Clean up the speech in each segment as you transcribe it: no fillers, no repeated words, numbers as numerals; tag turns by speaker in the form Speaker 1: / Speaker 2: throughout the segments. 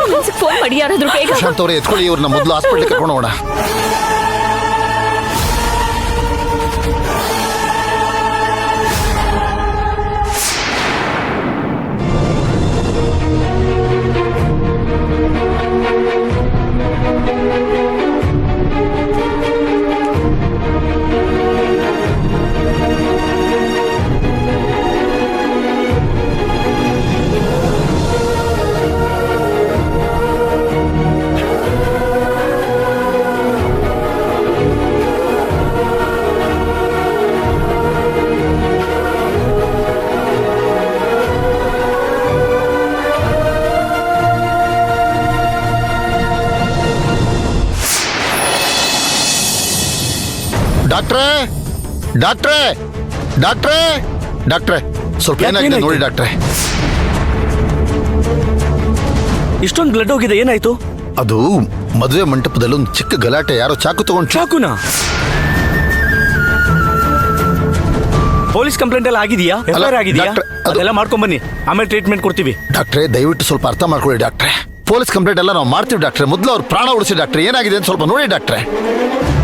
Speaker 1: Ambulance phone ಮಾಡಿ ಯಾರಾದ್ರೂ ಬೇಗ.
Speaker 2: ಪ್ರಶಾಂತ್ ಅವರೇ ಎತ್ಕೊಳ್ಳಿ, ಇವ್ರನ್ನ ಮೊದಲು ಹಾಸ್ಪಿಟ್ಲಿಗೆ ಕರ್ಕೊಂಡು ಹೋಗೋಣ. ಡಾಕ್ಟ್ರೇ ಡಾಕ್ಟ್ರೇ ಡಾಕ್ಟ್ರೇ ಡಾಕ್ಟ್ರೇ, ಸ್ವಲ್ಪ ಏನಾಗಿದೆ ನೋಡಿ ಡಾಕ್ಟ್ರೇ.
Speaker 3: ಇಷ್ಟೊಂದು ಬ್ಲಡ್ ಹೋಗಿದೆ, ಏನಾಯ್ತು?
Speaker 2: ಅದು ಮದುವೆ ಮಂಟಪದಲ್ಲಿ ಒಂದು ಚಿಕ್ಕ ಗಲಾಟೆ, ಯಾರೋ ಚಾಕು ತಗೊಂಡು.
Speaker 3: ಚಾಕುನಾ? ಪೊಲೀಸ್ ಕಂಪ್ಲೇಂಟ್ ಎಲ್ಲ ಆಗಿದೆಯಾ? ಎಫ್ಐಆರ್ ಆಗಿದೆಯಾ? ಅದೆಲ್ಲ ಮಾಡ್ಕೊಂಡ್ ಬನ್ನಿ, ಆಮೇಲೆ ಟ್ರೀಟ್ಮೆಂಟ್ ಕೊಡ್ತೀವಿ.
Speaker 2: ಡಾಕ್ಟ್ರೇ ದಯವಿಟ್ಟು ಸ್ವಲ್ಪ ಅರ್ಥ ಮಾಡ್ಕೊಳ್ಳಿ ಡಾಕ್ಟ್ರೇ. ಪೊಲೀಸ್ ಕಂಪ್ಲೇಂಟ್ ಎಲ್ಲ ನಾವು ಮಾಡ್ತೀವಿ ಡಾಕ್ಟ್ರೇ. ಮೊದಲು ಅವ್ರ ಪ್ರಾಣ ಉಳಿಸಿ ಡಾಕ್ಟ್ರೇ. ಏನಾಗಿದೆ ಅಂತ ಸ್ವಲ್ಪ ನೋಡಿ ಡಾಕ್ಟ್ರೇ.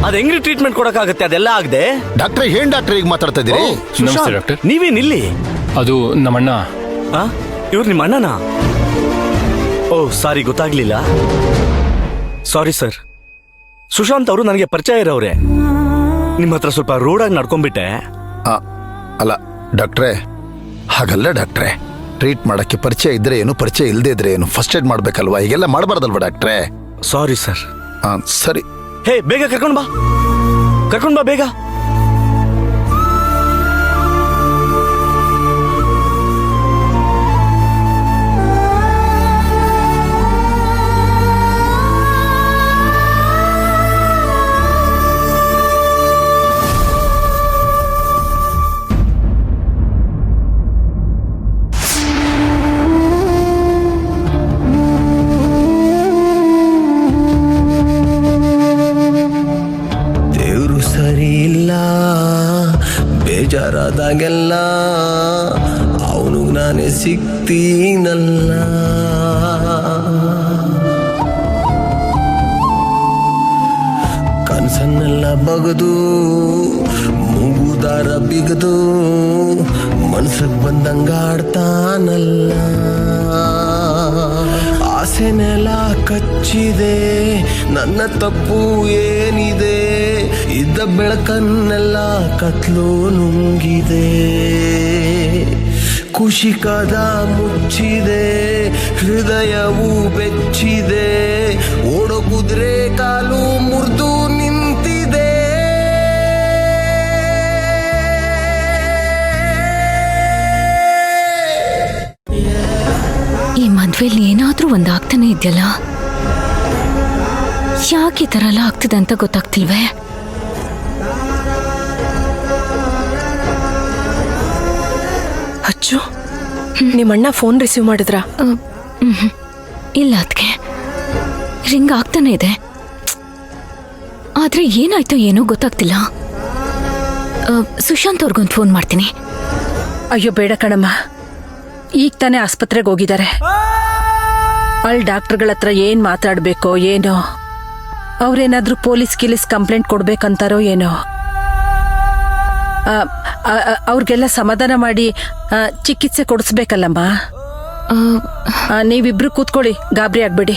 Speaker 3: ಅದ್ ಹೆಂಗ್ರಿ ಟ್ರೀಟ್ಮೆಂಟ್ ಕೊಡಕ್ಕಾಗತ್ತೆ? ಅದೆಲ್ಲ ಆಗದೆ.
Speaker 2: ಡಾಕ್ಟ್ರೇ ಏನ್ ಡಾಕ್ಟ್ರೇ ಈಗ ಮಾತಾಡ್ತಾ ಇದ್ದೀರಿ?
Speaker 4: ನಮಸ್ತೆ ಡಾಕ್ಟರ್.
Speaker 3: ನೀವೇನ್ ಇಲ್ಲಿ?
Speaker 4: ಅದು ನಮ್ಮಣ್ಣ.
Speaker 3: ಇವ್ರು ನಿಮ್ಮ ಅಣ್ಣನಾ? ಓ ಸಾರಿ, ಗೊತ್ತಾಗ್ಲಿಲ್ಲ. Sorry sir. ಸುಶಾಂತ್ ಅವರು ನನಗೆ ಪರಿಚಯ ಇರೋವ್ರೆ. ನಿಮ್ಮ ಹತ್ರ ಸ್ವಲ್ಪ ರೋಡಾಗಿ ನಡ್ಕೊಂಡ್ಬಿಟ್ಟೆ.
Speaker 2: ಅಲ್ಲ ಡಾಕ್ಟ್ರೇ, ಹಾಗಲ್ಲ ಡಾಕ್ಟ್ರೇ. ಟ್ರೀಟ್ ಮಾಡಕ್ಕೆ ಪರಿಚಯ ಇದ್ರೆ ಏನು, ಪರಿಚಯ ಇಲ್ಲದೆ ಇದ್ರೆ ಏನು, ಫಸ್ಟ್ ಏಡ್ ಮಾಡ್ಬೇಕಲ್ವಾ? ಹೀಗೆಲ್ಲ ಮಾಡಬಾರ್ದಲ್ವಾ ಡಾಕ್ಟ್ರೇ?
Speaker 3: Sorry sir.
Speaker 2: ಸರಿ.
Speaker 3: ಹೇ ಬೇಗ ಕರ್ಕೊಂಡ್ ಬಾ ಬೇಗ.
Speaker 5: ಬೇಜಾರಾದಾಗೆಲ್ಲ ಅವನು ನಾನೇ ಸಿಗ್ತೀನಲ್ಲ. ಕನಸನ್ನೆಲ್ಲ ಬಗದು ಮೂಗುದಾರ ಬಿಗದು ಮನ್ಸಕ್ ಬಂದಂಗಾಡ್ತಾನಲ್ಲ. ಆಸೆನೆಲ್ಲ ಕಚ್ಚಿದೆ, ನನ್ನ ತಪ್ಪು ಏನಿದೆ? ಇದ್ದ ಬೆಳಕನ್ನೆಲ್ಲ ಕತ್ಲು ನುಂಗಿದೆ. ಖುಷಿ ಕದ ಮುಚ್ಚಿದೆ, ಹೃದಯವು ಬೆಚ್ಚಿದೆ. ಓಡೋ ಕುದುರೆ ಕಾಲು ಮುರಿದು ನಿಂತಿದೆ.
Speaker 1: ಈ ಮದ್ವೆಲಿ ಏನಾದ್ರೂ ಒಂದು ಆಗ್ತಾನೆ ಇದೆಯಲ್ಲ, ಯಾಕೆ ಈ ತರ ಎಲ್ಲ ಆಗ್ತಿದೆ ಅಂತ ಗೊತ್ತಾಗ್ತಿಲ್ವೇ?
Speaker 6: ಅಚ್ಚು, ನಿಮ್ಮಣ್ಣ ಫೋನ್ ರಿಸೀವ್ ಮಾಡಿದ್ರ?
Speaker 1: ಇಲ್ಲ ಅದಕ್ಕೆ ರಿಂಗ್ ಆಗ್ತಾನೆ ಇದೆ, ಆದ್ರೆ ಏನಾಯ್ತೋ ಏನೋ ಗೊತ್ತಾಗ್ತಿಲ್ಲ. ಸುಶಾಂತ್ ಅವ್ರಿಗೊಂದು ಫೋನ್ ಮಾಡ್ತೀನಿ.
Speaker 6: ಅಯ್ಯೋ ಬೇಡ ಕಣಮ್ಮ, ಈಗ ತಾನೇ ಆಸ್ಪತ್ರೆಗೆ ಹೋಗಿದ್ದಾರೆ. ಅಲ್ಲಿ ಡಾಕ್ಟರ್ಗಳ ಹತ್ರ ಏನ್ ಮಾತಾಡ್ಬೇಕೋ ಏನೋ, ಅವ್ರೇನಾದ್ರೂ ಪೊಲೀಸ್ ಕಂಪ್ಲೇಂಟ್ ಕೊಡ್ಬೇಕಂತಾರೋ ಏನೋ. ಅವ್ರಿಗೆಲ್ಲ ಸಮಾಧಾನ ಮಾಡಿ ಚಿಕಿತ್ಸೆ ಕೊಡಿಸ್ಬೇಕಲ್ಲಮ್ಮ. ನೀವಿಬ್ರು ಕೂತ್ಕೊಳ್ಳಿ, ಗಾಬರಿ ಆಗ್ಬೇಡಿ.